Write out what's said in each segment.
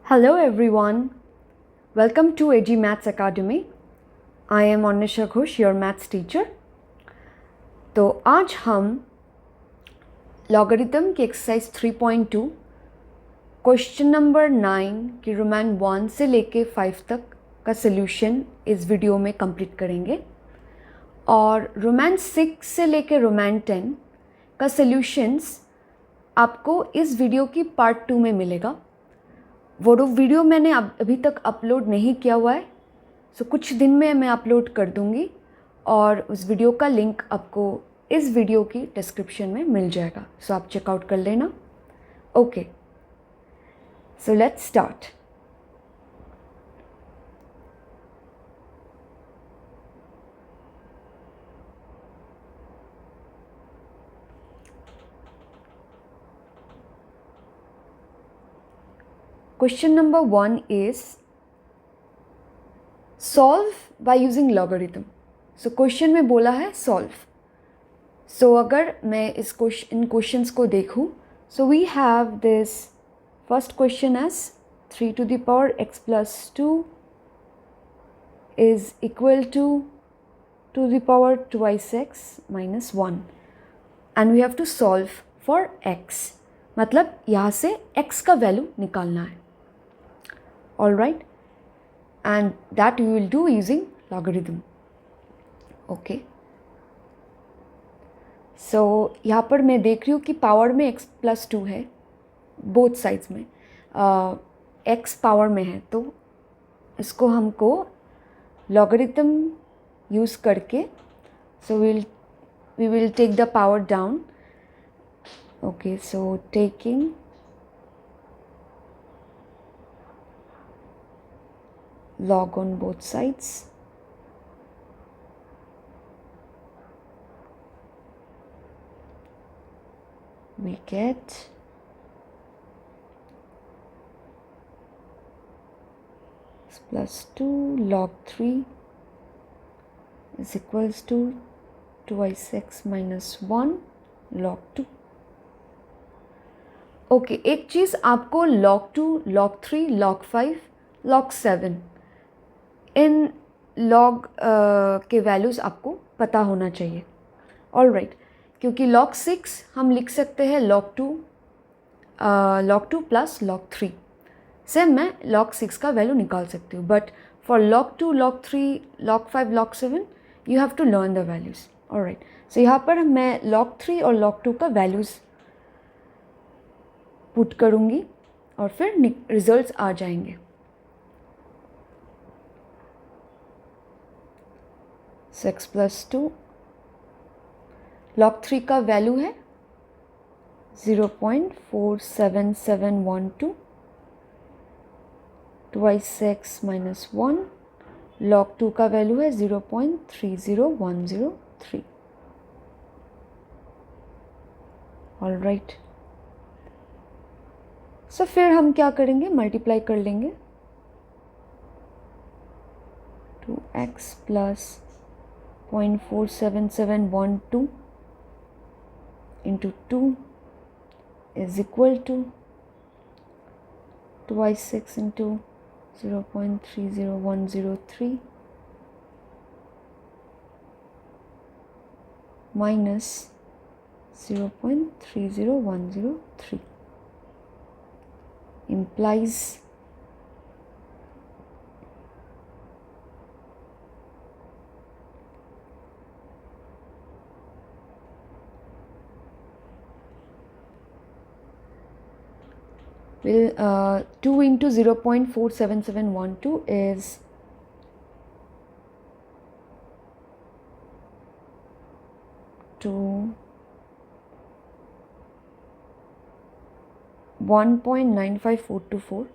Hello everyone. Welcome to AG Maths Academy. I am Anisha Ghosh, your maths teacher. तो आज हम logarithm की exercise 3.2 question number 9 की रोमैन 1 से लेके 5 तक का सॉल्यूशन इस वीडियो में कंप्लीट करेंगे और रोमैन 6 से लेके रोमैन 10 का सॉल्यूशंस आपको इस वीडियो की पार्ट 2 में मिलेगा। वो वीडियो मैंने अभी तक अपलोड नहीं किया हुआ है, सो कुछ दिन में मैं अपलोड कर दूंगी और उस वीडियो का लिंक आपको इस वीडियो की डिस्क्रिप्शन में मिल जाएगा, सो आप चेकआउट कर लेना। Okay, so let's start. Question number 1 is solve by using logarithm. So question में बोला है solve. So अगर मैं इन क्वेश्चंस को देखूँ, so we have this first question as 3 to the power x plus 2 is equal to 2 to the power twice x minus 1 and we have to solve for x. मतलब यहाँ से x का value निकालना है। All right, and that you will do using logarithm. Okay, so यहाँ पर मैं देख रही हूँ कि पावर में x plus 2 है बोथ साइड्स में, x पावर में है, तो इसको हमको logarithm यूज़ करके so we will take the power down. Okay, so taking log on both sides, we get x plus 2 log 3 is equals to twice x minus 1 log 2. Okay, एक चीज़ आपको log 2, log 3, log 5, log 7 इन log के values आपको पता होना चाहिए। All right, क्योंकि log 6 हम लिख सकते हैं log 2 प्लस log 3 से मैं log 6 का वैल्यू निकाल सकती हूँ, but for log 2, log 3, log 5, log 7 you have to learn the values. All right, so यहाँ पर मैं log 3 और log 2 का वैल्यूज़ पुट करूँगी और फिर रिजल्ट्स आ जाएंगे। सो x प्लस 2 log 3 का वैल्यू है 0.47712 ट्वाइस x माइनस 1, log 2 का वैल्यू है 0.30103। ऑल राइट, सो फिर हम क्या करेंगे, मल्टीप्लाई कर लेंगे। 2x plus 0.47712 into 2 is equal to twice 6 into 0.30103 minus 0.30103 implies will 2 into 0.47712 is 1.95424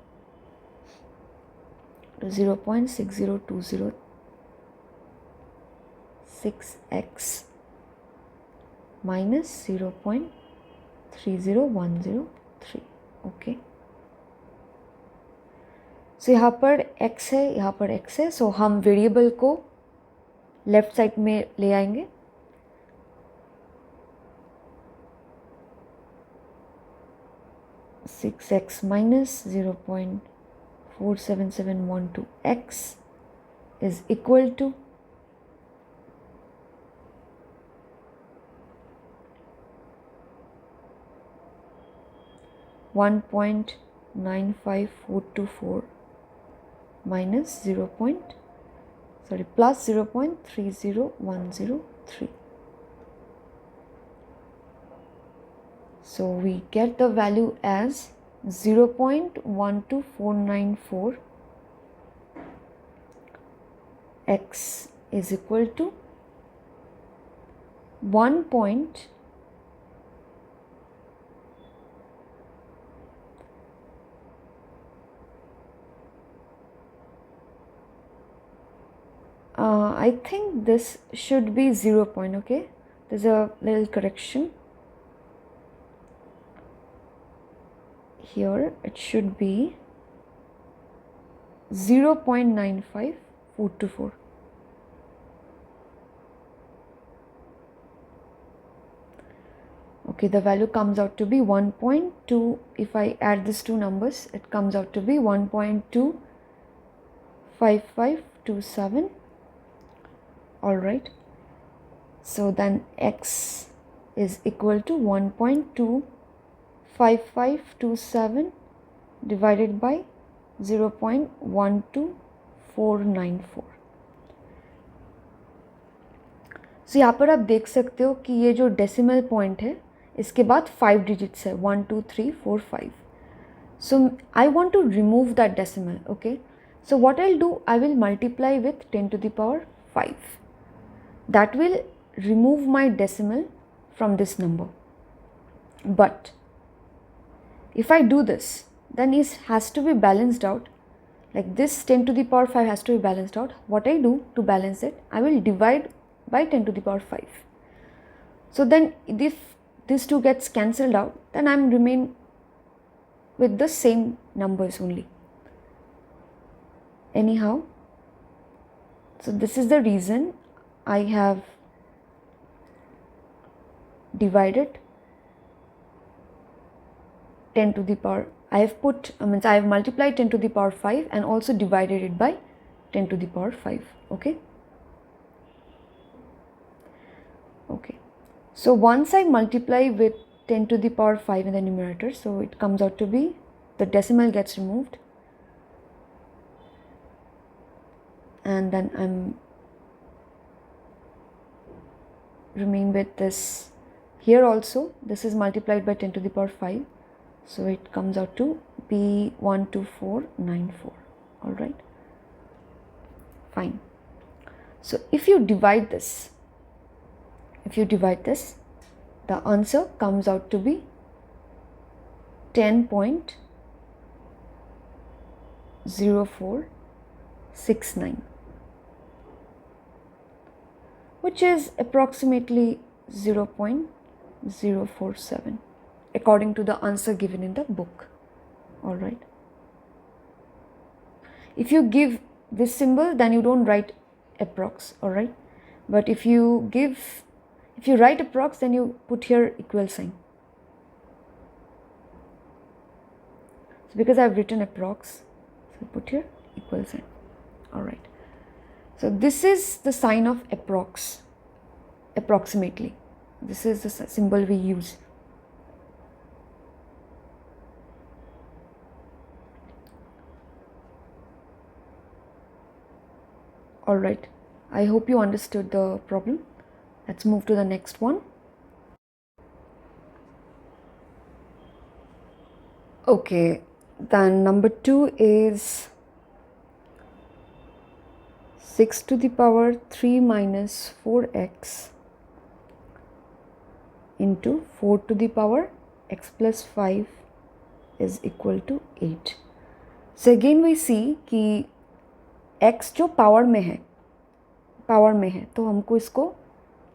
to 0.60206x minus 0.30103. Okay, सो यहाँ पर x है, यहाँ पर x है, सो हम वेरिएबल को लेफ्ट साइड में ले आएंगे। 6x minus 0.30103 47712 x is equal to 1.95424 minus plus 0.30103. So we get the value as 0.12494. X is equal to 1. I think this should be 0. Okay, there's a little correction here. It should be 0.95424. Okay, the value comes out to be 1.2. If I add these two numbers, it comes out to be 1.25527. all right, so then x is equal to 1.25527 divided by 0.12494. सो यहाँ पर आप देख सकते हो कि ये जो decimal point है इसके बाद 5 डिजिट्स है 1 2 3 4 5. So I want to remove that decimal. Okay, so what I'll do, I will multiply with 10 to the power 5. That will remove my decimal from this number. But if I do this, then it has to be balanced out. Like this 10 to the power 5 has to be balanced out. What I do to balance it, I will divide by 10 to the power 5. So then if this 2 gets cancelled out, then I remain with the same numbers only. Anyhow, so this is the reason I have divided 10 to the power. I have multiplied 10 to the power 5 and also divided it by 10 to the power 5. Okay. Okay. So once I multiply with 10 to the power 5 in the numerator, so it comes out to be, the decimal gets removed, and then I'm remain with this. Here also this is multiplied by 10 to the power 5, so it comes out to be 12494. all right, fine. So if you divide this, the answer comes out to be 10.0469, which is approximately 0.047 according to the answer given in the book. all right, if you give this symbol, then you don't write approx. all right, but if you write approx, then you put here equal sign. So because I have written approx, so put here equal sign. all right, so this is the sign of approximately. This is the symbol we use. all right, I hope you understood the problem. Let's move to the next one. Okay, then number 2 is 6 to the power 3 minus 4x into 4 to the power x plus 5 is equal to 8. So again we see कि x जो power में है तो हमको इसको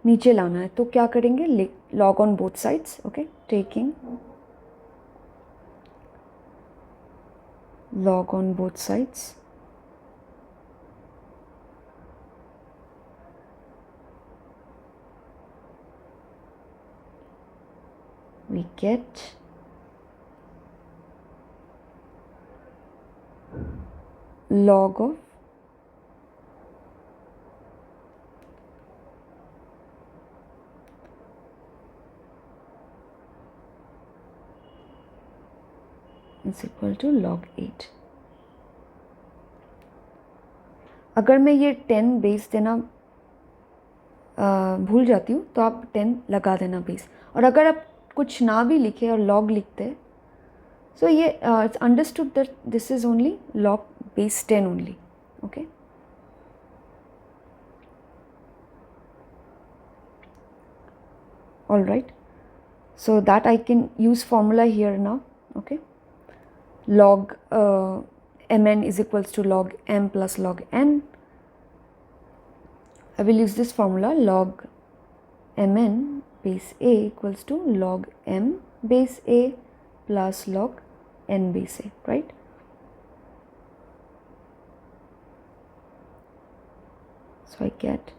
नीचे लाना है. तो क्या करेंगे, log on both sides. Okay, taking log on both sides. We get log of is equal to log 8. अगर मैं ये 10 बेस देना भूल जाती हूँ तो आप 10 लगा देना बेस, और अगर आप कुछ ना भी लिखे और log लिखते हैं, so ये it's understood that this is only log base 10 only. Okay. All right. So that I can use formula here now. Okay. Log mn is equals to log m plus log n. I will use this formula, log mn base a equals to log m base a plus log n base a, right? So I get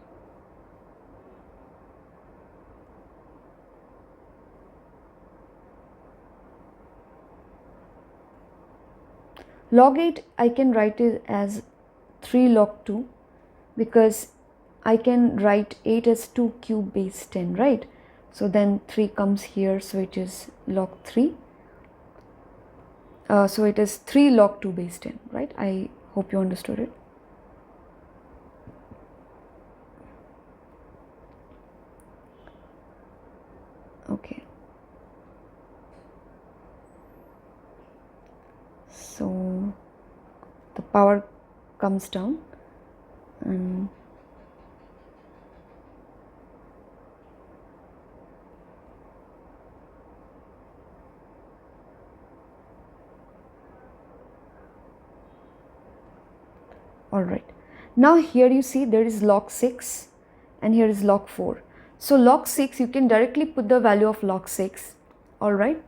log 8, I can write it as 3 log 2 because I can write 8 as 2 cube base 10, right? So then 3 comes here, so it is log 3. So it is 3 log 2 base 10, right? I hope you understood it. Okay. So the power comes down and all right. Now here you see there is log 6 and here is log 4. So log 6, you can directly put the value of log 6, all right.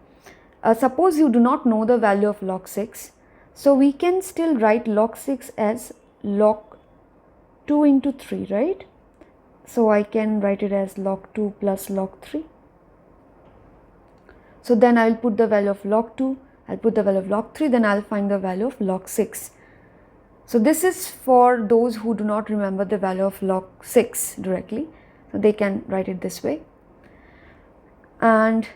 Suppose you do not know the value of log 6, so we can still write log 6 as log 2 into 3, right? So I can write it as log 2 plus log 3. So then I will put the value of log 2, I'll put the value of log 3, then I'll find the value of log 6. So this is for those who do not remember the value of log 6 directly. So they can write it this way. And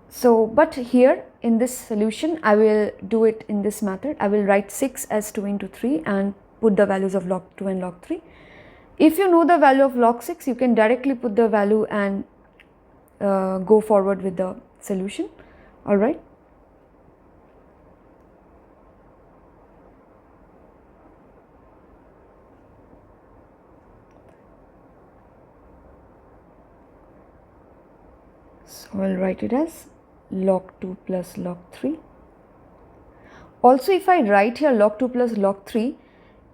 so, but here in this solution, I will do it in this method. I will write 6 as 2 into 3 and put the values of log 2 and log 3. If you know the value of log 6, you can directly put the value and go forward with the solution. All right. So I'll write it as log 2 plus log 3. Also, if I write here log 2 plus log 3,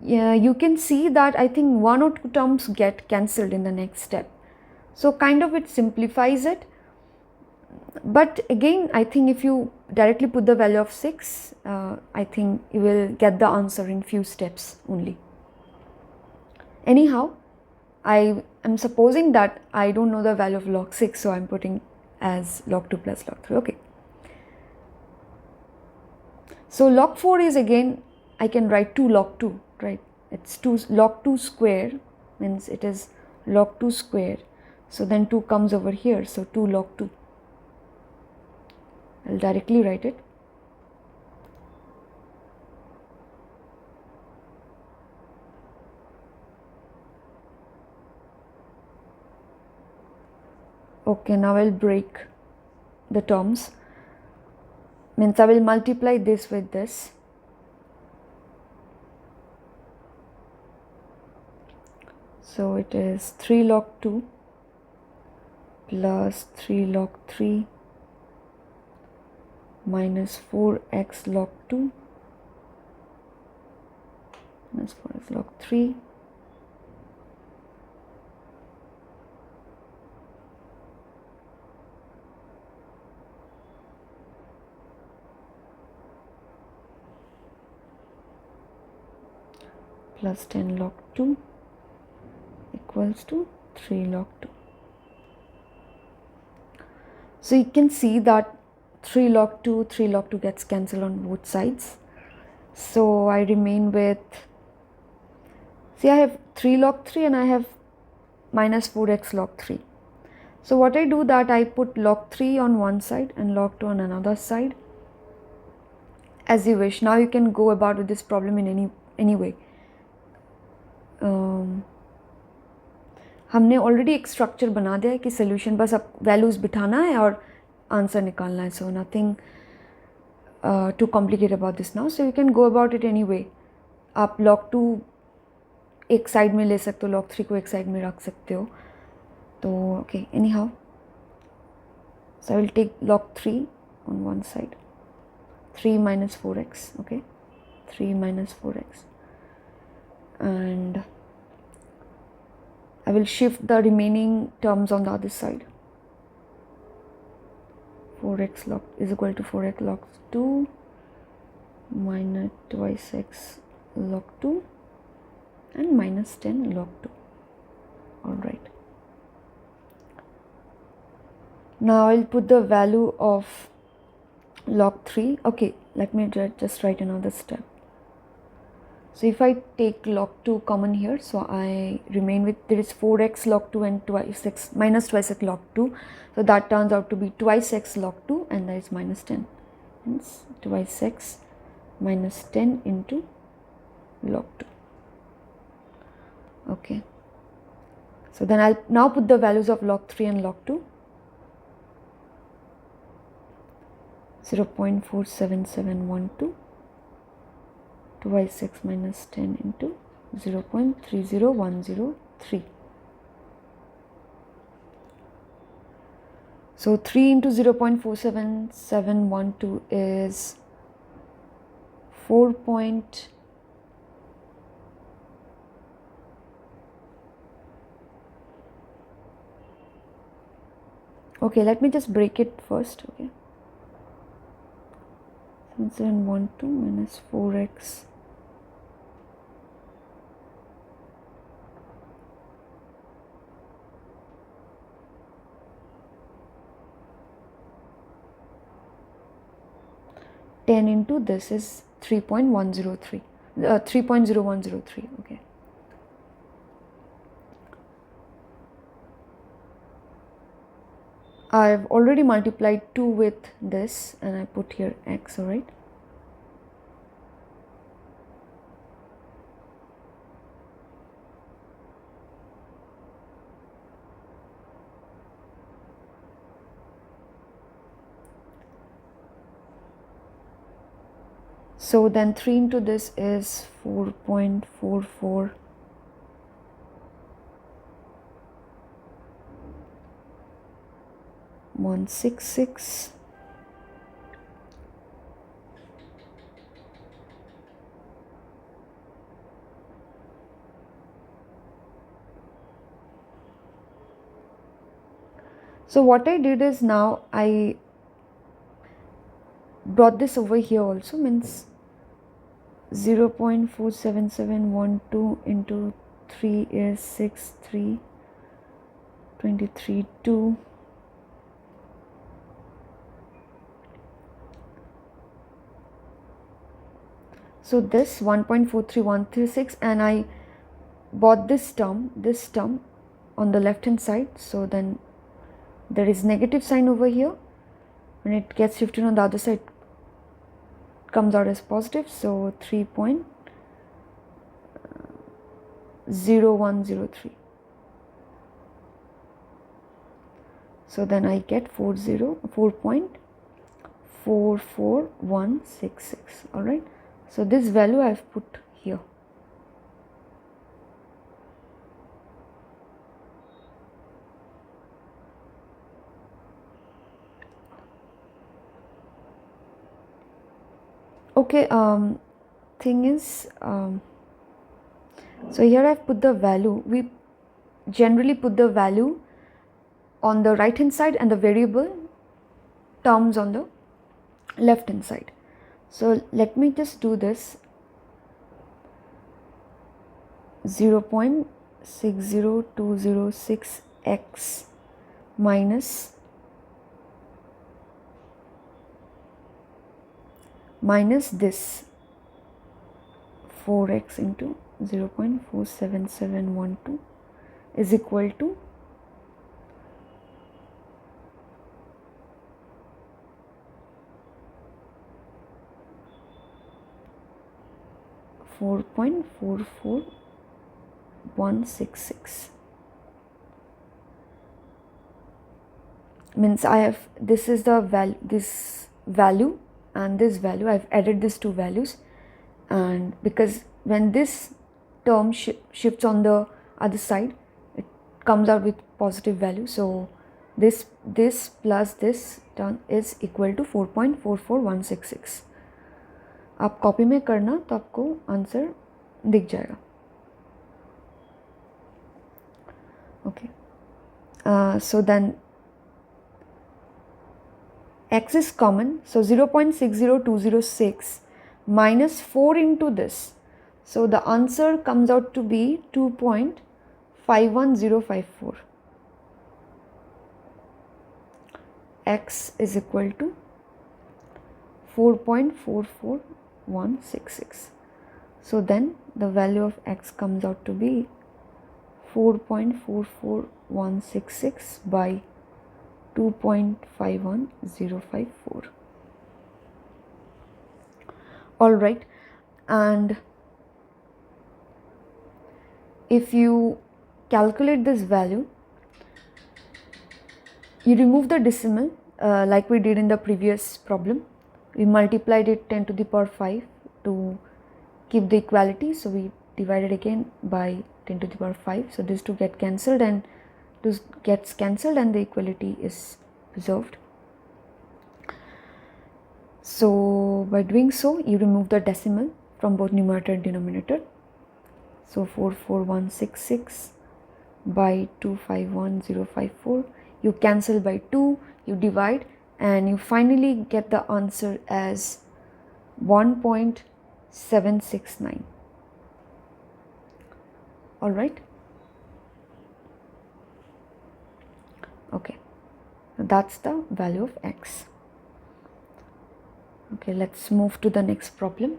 you can see that I think 1 or 2 terms get cancelled in the next step. So kind of it simplifies it. But again, I think if you directly put the value of 6, I think you will get the answer in few steps only. Anyhow, I am supposing that I don't know the value of log 6, so I am putting as log 2 plus log 3. Okay. So log 4 is again, I can write 2 log 2, right? It's 2 log 2 square, means it is log 2 square. So then 2 comes over here, so 2 log 2. I'll directly write it. Okay, now I'll break the terms, means I will multiply this with this. So it is 3 log 2 plus 3 log 3 minus 4x log 2 minus 4x log 3 plus 10 log 2 equals to 3 log 2. So you can see that 3 log 2 gets cancelled on both sides, So I remain with, see, I have 3 log 3 and I have minus 4x log 3. So what I do that I put log 3 on one side and log 2 on another side, as you wish. Now you can go about with this problem in any way. हमने already एक structure बना दिया है कि solution बस अब values बिठाना है और आंसर निकालना है. So nothing to complicate about this now. So you can go about it any way. आप log 2 एक साइड में ले सकते हो, log 3 को एक साइड में रख सकते हो. तो okay, anyhow, so I will take log 3 on one side, 3 minus 4x, okay, 3 minus 4x, and I will shift the remaining terms on the other side. 4x log is equal to 4x log 2 minus twice x log 2 and minus 10 log 2. All right. Now I'll put the value of log 3. Okay, let me just write another step. So if I take log 2 common here, so I remain with, there is 4x log 2 and twice x minus twice x log 2. So that turns out to be twice x log 2 and that is minus 10. Hence twice x minus 10 into log 2. Okay. So then I'll now put the values of log 3 and log 2. 0.47712 twice x minus 10 into 0.30103. So 3 into 0.47712 is 4. Okay, let me just break it first. Okay, 712 minus 4x (10) into this is 3.103, 3.0103. Okay. I've already multiplied 2 with this and I put here x, alright. So then 3 into this is 4.44. One 66. So what I did is now I brought this over here also, means 0.47712 into 3 is 6323.2. So this 1.43136, and I bought this term on the left hand side. So then there is negative sign over here. When it gets shifted on the other side, it comes out as positive. So 3.0103. So then I get 4.44166. All right. So this value I have put here. Okay, thing is, so here I've put the value. We generally put the value on the right hand side and the variable terms on the left hand side. So let me just do this. 0.60206x minus this 4x into 0.47712 is equal to 4.44166. Means I have, this is the value, this value and this value, I've added these two values, and because when this term shifts on the other side, it comes out with positive value. So this plus this term is equal to 4.44166. आप copy में करना तो आपको answer दिख जाएगा. Okay, so then x is common, so 0.60206 minus 4 into this, so the answer comes out to be 2.51054. X is equal to 4.44166. So then the value of x comes out to be 4.44166 by 2.51054. All right, and if you calculate this value, you remove the decimal like we did in the previous problem. We multiplied it 10 to the power 5 to keep the equality, so we divided again by 10 to the power 5. So these two get cancelled and this gets cancelled and the equality is preserved. So by doing so, you remove the decimal from both numerator and denominator. So 44166 by 251054, you cancel by 2, you divide, and you finally get the answer as 1.769. All right. Okay, that's the value of x. Okay, let's move to the next problem.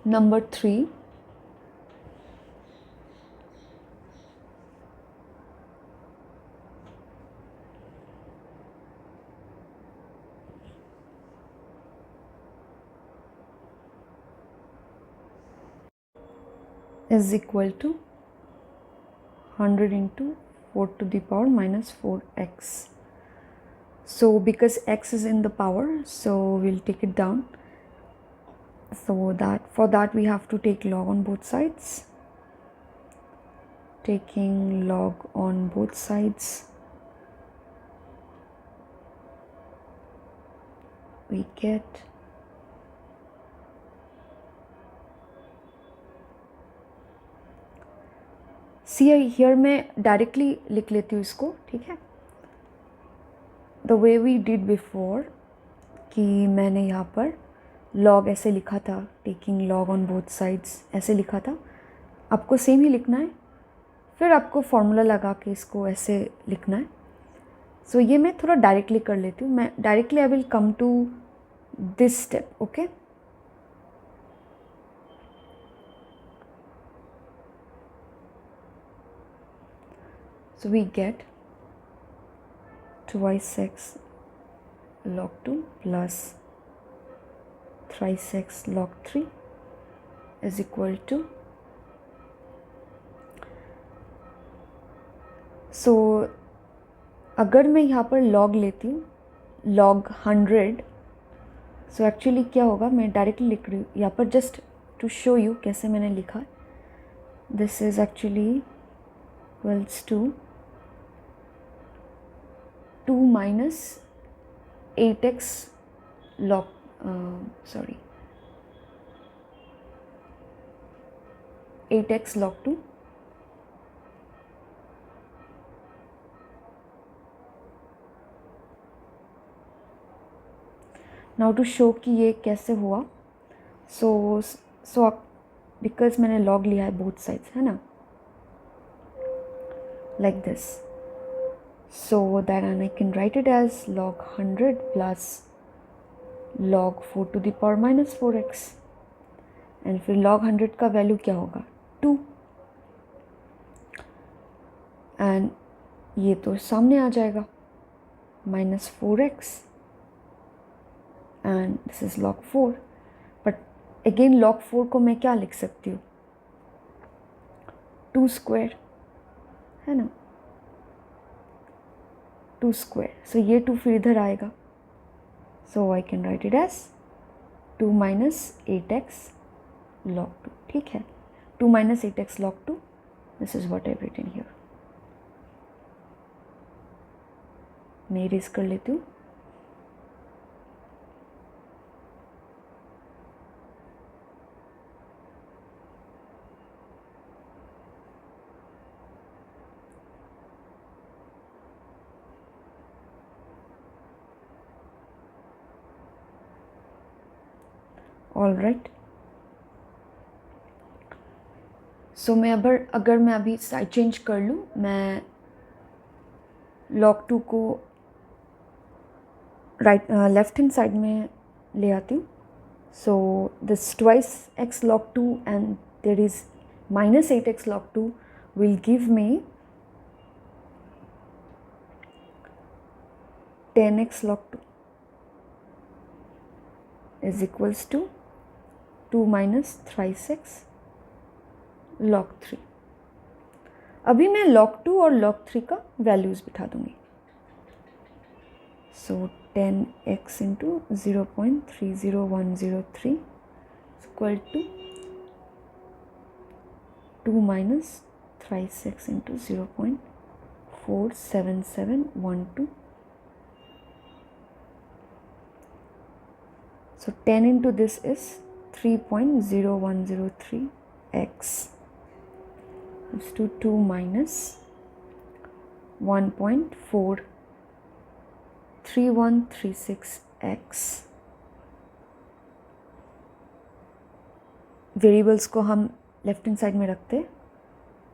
Number 3. Is equal to 100 into 4 to the power minus 4x. So because x is in the power, so we'll take it down. So that for that we have to take log on both sides. Taking log on both sides, we get here मैं directly लिख लेती हूँ इसको, ठीक है. The way we did before, कि मैंने यहाँ पर लॉग ऐसे लिखा था, taking log on both sides ऐसे लिखा था. आपको सेम ही लिखना है, फिर आपको फॉर्मूला लगा के इसको ऐसे लिखना है. सो ये मैं थोड़ा डायरेक्टली कर लेती हूँ. मैं directly I will come to this step. Okay, so we get twice x log 2 plus thrice x log 3 is equal to, so अगर मैं यहाँ पर log लेती हूँ log 100, so एक्चुअली क्या होगा, मैं डायरेक्टली लिख रही हूँ यहाँ पर जस्ट टू शो यू कैसे मैंने लिखा. This is actually equals to 2 minus 8x log 8x log 2 now to show कि ये कैसे हुआ. सो बिकॉज मैंने लॉग लिया है बोथ साइड्स, है ना, like this. So that, and I can write it as log 100 plus log 4 to the power minus 4x, and फिर log 100 का वैल्यू क्या होगा 2, एंड ये तो सामने आ जाएगा minus 4x, and this is log 4. But again log 4 को मैं क्या लिख सकती हूँ 2 स्क्वायर, है ना, 2 स्क्वायर. सो ये 2 फिर इधर आएगा, so I can write it as 2 minus 8x log 2. ठीक है, 2 minus 8x log 2, this is what I have written here. मैं इरेज कर लेती हूँ. All right. सो मैं अगर मैं अभी साइड चेंज कर लूँ, मैं log 2 को लेफ्ट हैंड साइड में ले आती हूँ. So this twice x log 2 and there is minus 8x log 2 will give me 10x log 2 is equals to 2 minus thrice x log 3. अभी मैं log 2 और log 3 का वैल्यूज़ बिठा दूंगी. So 10x into 0.30103 equal to 2 minus thrice x into 0.47712. So 10 into this is 3.0103x is to 2 minus 1.43136x. Variables को हम left hand side में रखते,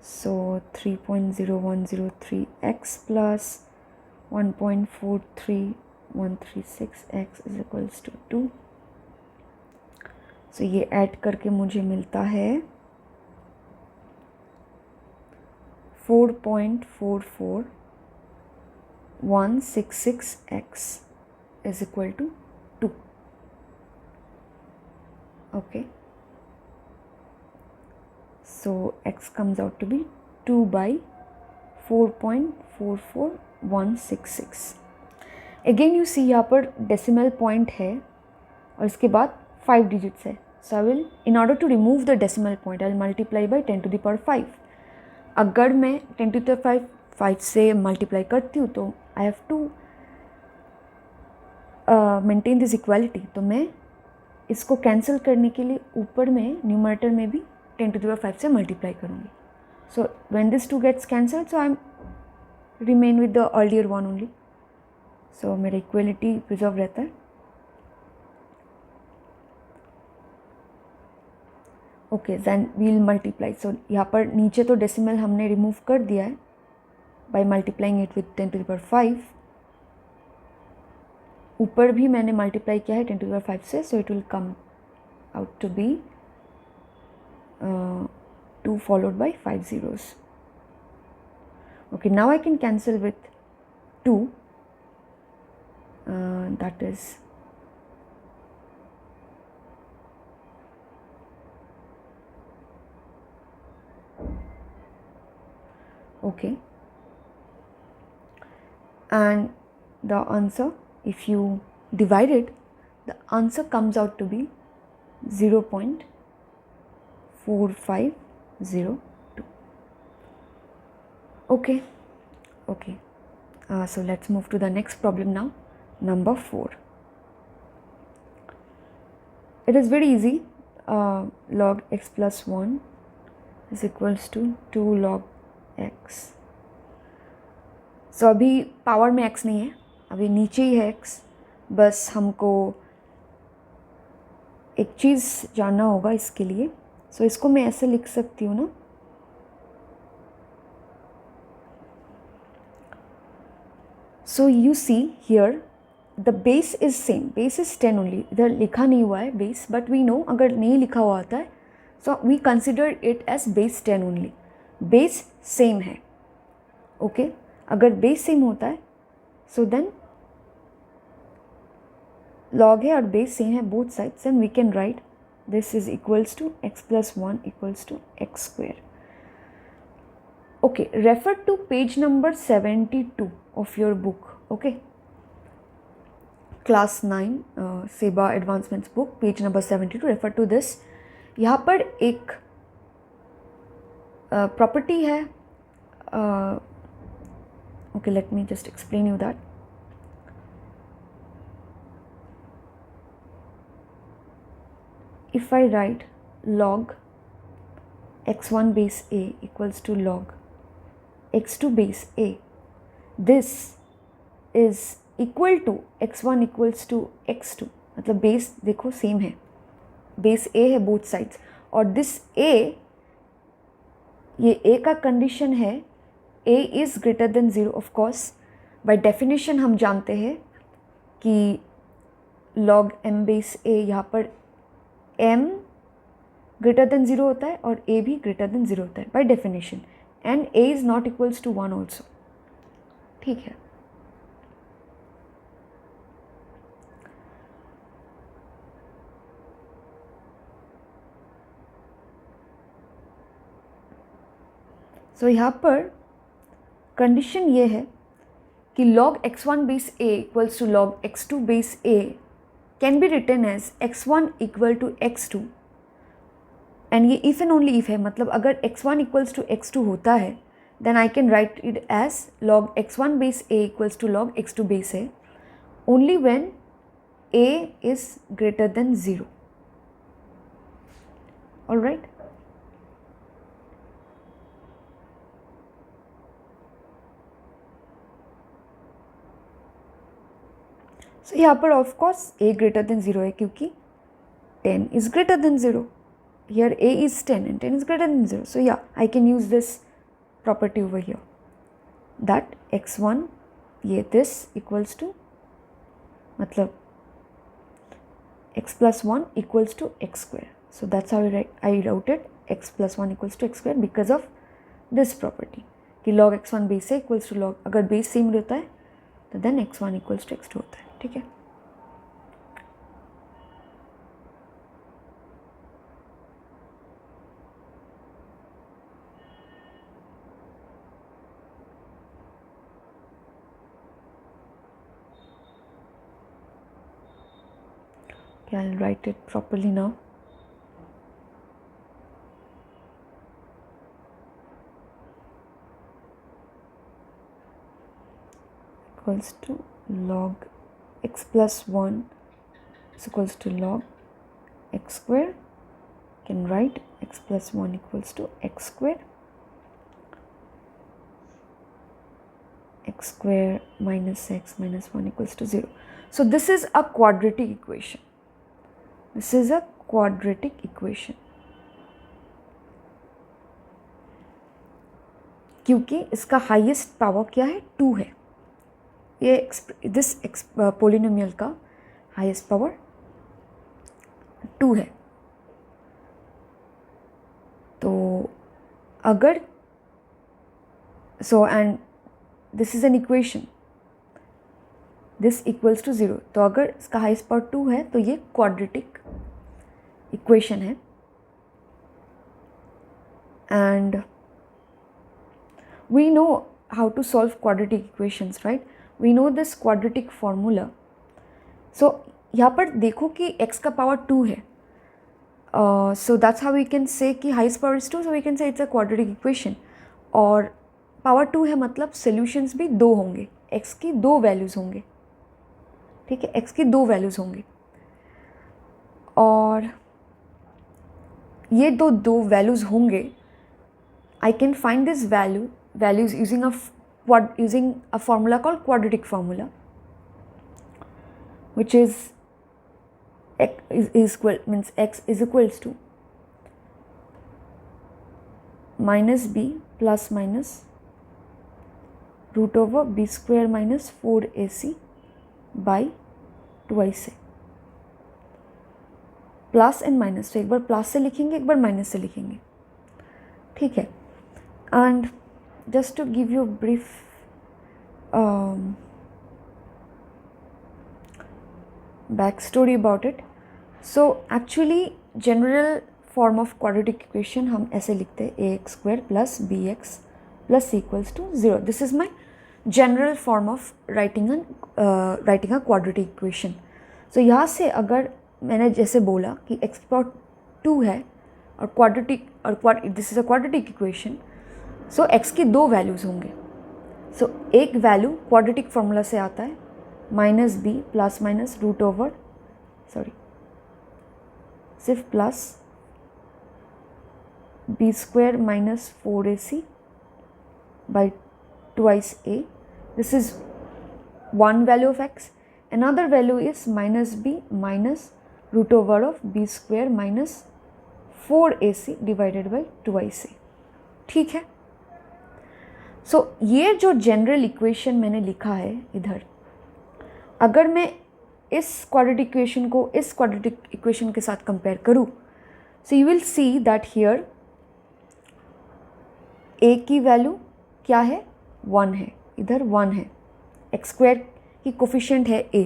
so 3.0103x plus 1.43136x is equals to 2. So ये add करके मुझे मिलता है 4.44166x is equal to 2. Okay, so x comes out to be 2 by 4.44166. Again you see यहाँ पर decimal point है और इसके बाद 5 digits है. So I will, in order to remove the decimal point, I will multiply by 10 to the power 5. अगर मैं 10 to the power 5 से multiply करती हूँ तो I have to maintain this equality. तो मैं इसको कैंसिल करने के लिए ऊपर में न्यूमरेटर में भी 10 to the power 5 से मल्टीप्लाई करूँगी. सो when this 2 gets cancelled, so I remain with the earlier one only. So मेरा इक्वलिटी प्रिजर्व रहता है. Okay, then we'll multiply. So यहाँ पर नीचे तो डेसिमल हमने रिमूव कर दिया है by multiplying it with 10 to the power 5. ऊपर भी मैंने मल्टीप्लाई किया है 10 to the power 5 से, so it will come out to be 2 followed by 5 zeros. Okay, now I can cancel with 2, that is okay, and the answer, if you divide it, the answer comes out to be 0.4502. Okay, so let's move to the next problem now, number 4. It is very easy. Log x plus 1 is equals to 2 log x. So अभी power में x नहीं है, अभी नीचे ही है x. बस हमको एक चीज़ जानना होगा इसके लिए. सो इसको मैं ऐसे लिख सकती हूँ ना, so you see here the base is same, base is 10 only, इधर लिखा नहीं हुआ है बेस, बट वी नो अगर नहीं लिखा हुआ होता है so we consider it as base 10 only, base same है, ओके अगर बेस सेम होता है सो देन लॉग है और बेस सेम है both sides, and we can write this is equals to x plus 1 equals to x square. Okay, refer to page number 72 of your book. Okay, class 9 सेबा advancements book page number 72, refer to this. यहाँ पर एक property है, okay let me just explain you that. If I write log x1 base a equals to log x2 base a, this is equal to x1 equals to x2, मतलब base देखो same है, base a है both sides, और this a, ये a का condition है a is greater than 0. Of course by definition हम जानते हैं कि log m बेस a यहाँ पर m ग्रेटर देन 0 होता है और a भी ग्रेटर देन 0 होता है by definition, and a is not equals to 1 also. ठीक है, सो यहाँ पर कंडीशन ये है कि log x1 base a equals to log x2 base a can be written as x1 equal to x2, and ये इफ एंड ओनली इफ है, मतलब अगर x1 इक्वल्स टू x2 होता है then I can write it as log x1 base a equals to log x2 base a only when a is greater than 0. All right, so यहाँ पर of course a greater than 0 है क्योंकि 10 is greater than 0. Here a is 10 and 10 is greater than 0. So yeah, I can use this property over here, that x1 ये this equals to, मतलब x plus 1 equals to x square. So that's how I wrote it, x plus 1 equals to x square because of this property कि log x1 base से equals to log, अगर base same रहता है तो then x1 equals to x2 होता है. ठीक है, okay, I'll write it properly now. Equals to log x plus 1 is equals to log x square. Can write x plus 1 equals to x square. X square minus x minus 1 equals to 0. So this is a quadratic equation. This is a quadratic equation. क्योंकि इसका highest power क्या है, 2 है. ये this polynomial का highest power 2 है. तो अगर so and this is an equation, this equals to 0, तो अगर इसका हाईएस्ट पावर 2 है तो ये क्वाड्रेटिक इक्वेशन है. And we know how to solve quadratic equations, right? We know this quadratic formula. So यहाँ पर देखो कि x का पावर 2 है, so that's how we can say कि highest power is 2, so we can say it's a quadratic equation. और power 2 है मतलब solutions भी 2 होंगे, x की 2 वैल्यूज़ होंगे. ठीक है, x की 2 वैल्यूज़ होंगे, और ये दो वैल्यूज़ होंगे. I can find this values using a formula called quadratic formula, which is x is equals to minus b plus minus root over b square minus 4ac by twice से, plus and minus, तो एक बार plus से लिखेंगे, एक बार minus से लिखेंगे, ठीक है। And just to give you brief back story about it, so actually general form of quadratic equation हम ऐसे लिखते हैं, a x square plus b x plus equals to 0. This is my general form of writing a quadratic equation. So यहाँ से अगर मैंने जैसे बोला कि एक्स पावर 2 है और क्वाड्रेटिक और this is a quadratic equation, so x की दो वैल्यूज़ होंगे. सो एक वैल्यू क्वाड्रेटिक फॉर्मूला से आता है minus b plus minus root over सिर्फ plus b square minus 4ac by twice a. This is one value of x. Another value is minus b minus root over of b square minus 4ac divided by twice a. ठीक है. सो ये जो general equation मैंने लिखा है इधर, अगर मैं इस क्वाड्रेटिक इक्वेशन को इस क्वाड्रेटिक इक्वेशन के साथ कंपेयर करूँ, so you will see that here a की वैल्यू क्या है, 1 है, इधर 1 है, एक्स स्क्वायर की कोफिशिएंट है a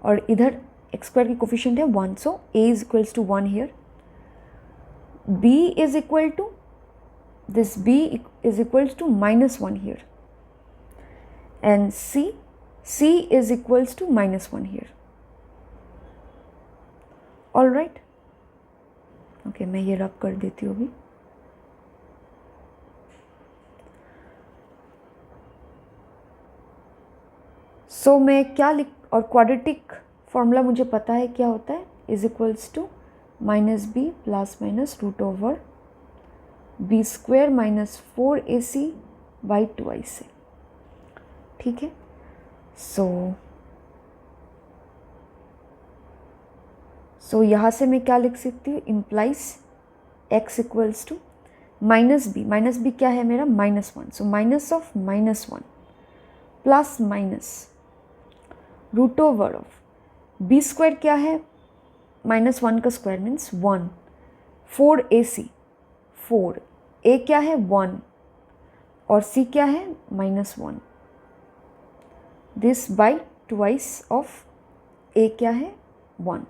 और इधर एक्स स्क्वायर की कोफिशिएंट है 1. So a is equals to 1 here, b is equal to this b is equals to minus 1 here, and c is equals to minus 1 here. All right, okay, मैं ये रब कर देती हूँ अभी. सो मैं क्या लिख, और क्वाड्रेटिक फॉर्मूला मुझे पता है क्या होता है, is equals to minus b plus minus root over b square minus 4ac by twice से. ठीक है. सो यहाँ से मैं क्या लिख सकती हूँ, implies x equals to minus b क्या है मेरा, -1. So minus of -1 plus minus root over of b square क्या है, -1 का स्क्वायर मीन्स 1, 4ac 4, a क्या है 1 और c क्या है -1. This by twice of a क्या है 1.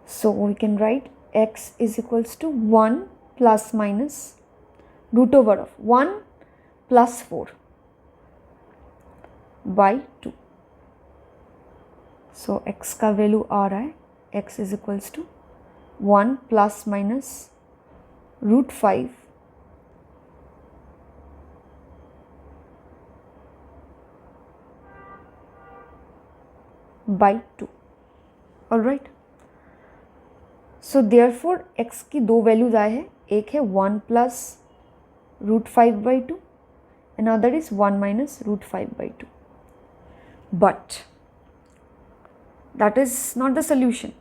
So we can write x is equals to 1 plus minus root over of 1 plus 4 by 2. So x का वैल्यू आ रहा है, x is equals to 1 plus minus root 5 by 2. All right. So therefore x की दो values आए हैं, एक है 1 plus root 5 by 2, another is 1 minus root 5 by 2. But that is not the solution,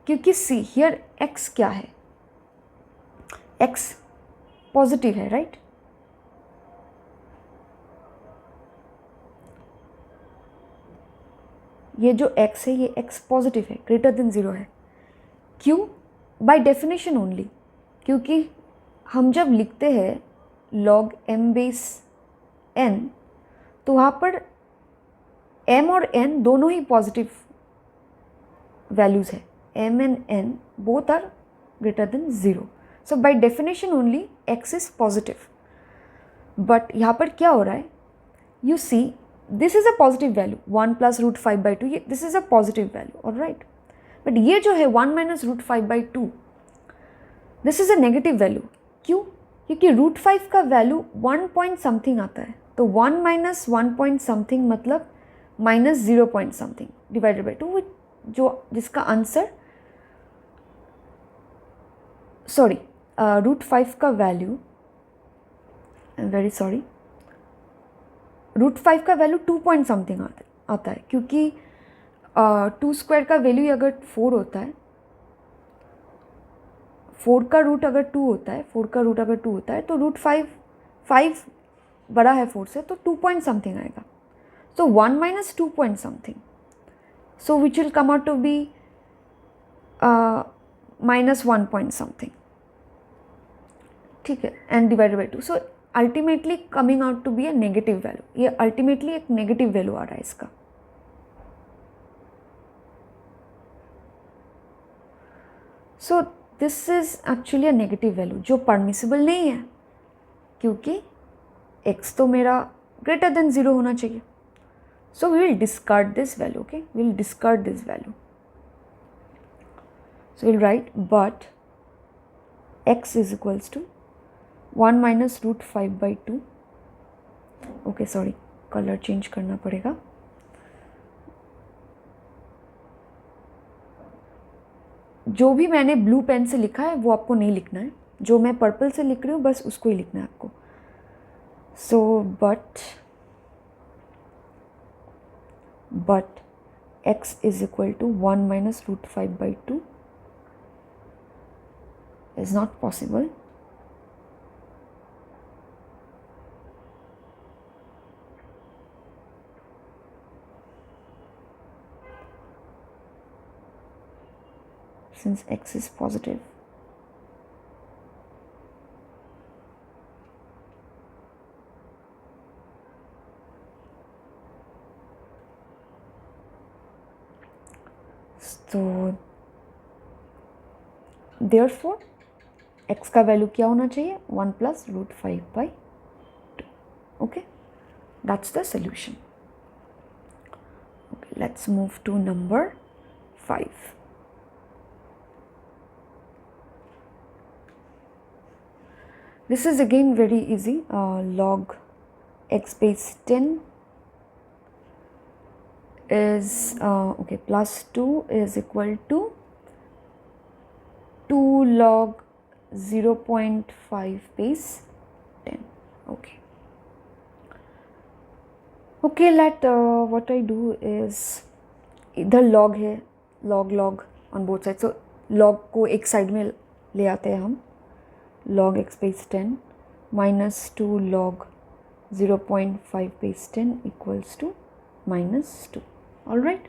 क्योंकि सी हियर x क्या है, x positive है, राइट. ये जो x है ये x पॉजिटिव है, ग्रेटर देन 0 है. क्यों? बाय डेफिनेशन ओनली, क्योंकि हम जब लिखते हैं log m बेस n, तो वहाँ पर m और n दोनों ही पॉजिटिव वैल्यूज़ है. m and n both are greater than 0. So by definition only x is positive. But यहाँ पर क्या हो रहा है, you see this is a positive value 1 plus root 5 by 2, this is a positive value, all right. But ये जो है 1 minus root 5 by 2, this is a negative value. क्यों? क्योंकि root 5 का वैल्यू 1 point something आता है, तो 1 minus 1 point something मतलब minus 0 point something divided by 2, जो जिसका आंसर सॉरी रूट 5 का value, I am very sorry, root 5 का वैल्यू 2 पॉइंट समथिंग आता है, क्योंकि 2 स्क्वायर का वैल्यू अगर 4 होता है, 4 का रूट अगर 2 होता है, 4 का रूट अगर 2 होता है, तो रूट 5 बड़ा है 4 से, तो 2 पॉइंट समथिंग आएगा. सो 1 minus 2 point something, So which will come out to be minus 1 point something, ठीक है, and divided by 2. So ultimately coming out to be a negative value. ये ultimately एक negative value आ रहा है इसका. So this is actually a negative value जो permissible नहीं है, क्योंकि x तो मेरा greater than 0 होना चाहिए. So we will discard this value, okay? We will discard this value. So we'll write but x is equals to 1 minus root 5 by 2. Okay, sorry, color change करना पड़ेगा. जो भी मैंने ब्लू पेन से लिखा है वो आपको नहीं लिखना है, जो मैं पर्पल से लिख रही हूँ बस उसको ही लिखना है आपको. So but x is equal to 1 minus root 5 by 2 is not possible. Since x is positive. So therefore x का वैल्यू क्या होना चाहिए? 1 plus root 5 by 2. Okay, that's the solution. Okay, let's move to number 5. This is again very easy. Log x base 10 is okay, plus 2 is equal to 2 log 0.5 base 10. Okay. Okay, what I do is इधर log है, log on both sides. So log को एक side में ले आते हैं हम. Log x base 10 minus 2 log 0.5 base 10 equals to minus 2. All right.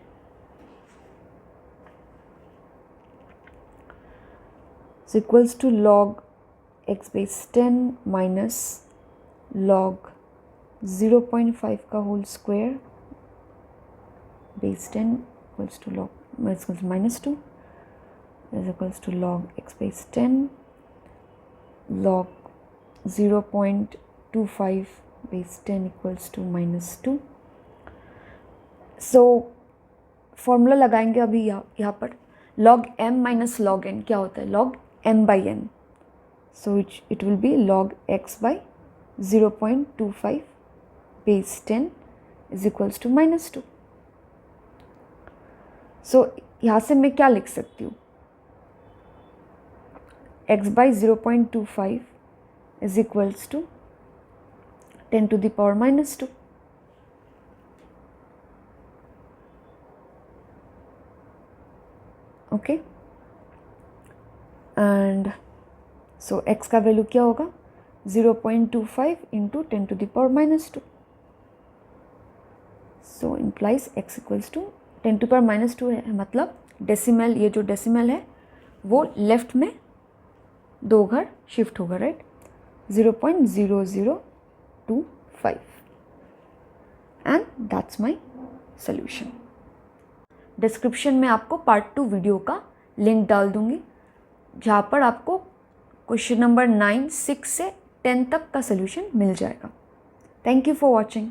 So equals to log x base 10 minus log 0.5 का whole square base 10 equals to minus 2 is equals to log x base 10 log 0.25 base 10 equals to minus 2. So formula लगाएंगे अभी यहाँ पर. log m minus log n क्या होता है? log m by n. So it will be log x by 0.25 base 10 is equals to minus 2. So यहाँ से मैं क्या लिख सकती हूँ? x by 0.25 is equals to 10 to the power minus 2. Okay, and so x का वैल्यू क्या होगा? 0.25 into 10 to the power minus 2. So implies x equals to 10 to the power minus 2 है, मतलब डेसिमल, ये जो डेसिमल है वो लेफ्ट में 2 घर शिफ्ट होगा, right? 0.0025 and that's my solution. Description में आपको पार्ट 2 वीडियो का लिंक डाल दूंगी, जहाँ पर आपको क्वेश्चन नंबर 9, 6 से 10 तक का सॉल्यूशन मिल जाएगा. Thank you for watching.